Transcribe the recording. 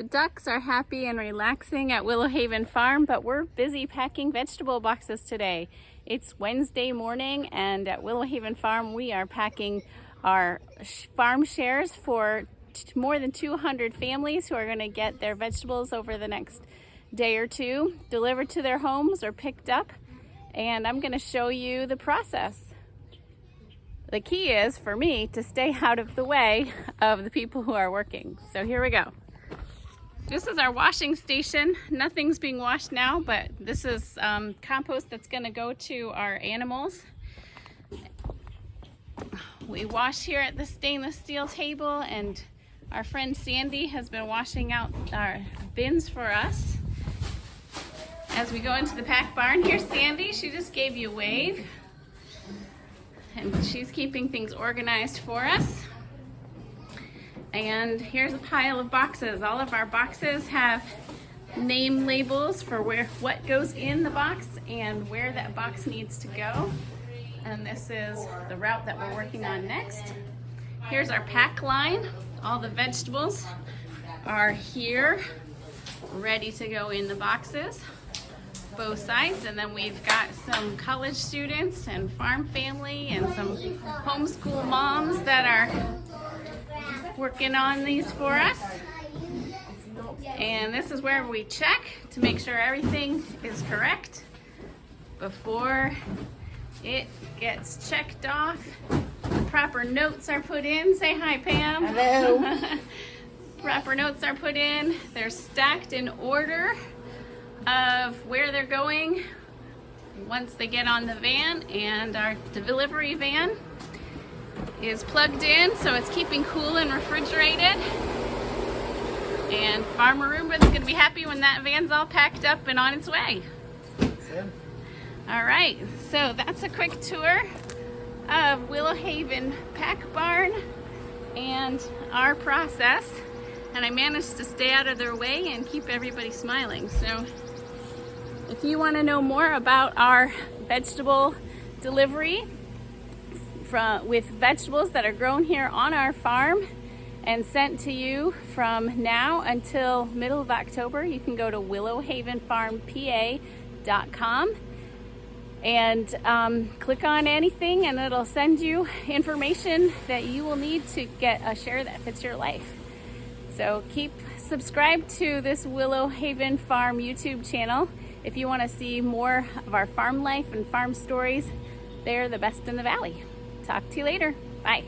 The ducks are happy and relaxing at Willow Haven Farm, but we're busy packing vegetable boxes today. It's Wednesday morning, and at Willow Haven Farm we are packing our farm shares for more than 200 families who are going to get their vegetables over the next day or two delivered to their homes or picked up, and I'm going to show you the process. The key is for me to stay out of the way of the people who are working. So here we go. This is our washing station. Nothing's being washed now, but this is compost that's going to go to our animals. We wash here at the stainless steel table, and our friend Sandy has been washing out our bins for us. As we go into the pack barn, here's Sandy. She just gave you a wave, and she's keeping things organized for us. And here's a pile of boxes. All of our boxes have name labels for what goes in the box and where that box needs to go. And this is the route that we're working on next. Here's our pack line. All the vegetables are here, ready to go in the boxes, both sides. And then we've got some college students and farm family and some homeschool moms that are working on these for us. And this is where we check to make sure everything is correct before it gets checked off. The proper notes are put in. Say hi, Pam. Hello. Proper notes are put in. They're stacked in order of where they're going once they get on the van, and our delivery van is plugged in, so it's keeping cool and refrigerated. And Farmer Ruben's going to be happy when that van's all packed up and on its way. All right, so that's a quick tour of Willow Haven Pack Barn and our process. And I managed to stay out of their way and keep everybody smiling. So if you want to know more about our vegetable delivery with vegetables that are grown here on our farm and sent to you from now until middle of October, you can go to willowhavenfarmpa.com and click on anything, and it'll send you information that you will need to get a share that fits your life. So keep subscribed to this Willow Haven Farm YouTube channel if you want to see more of our farm life and farm stories. They're the best in the valley. Talk to you later. Bye.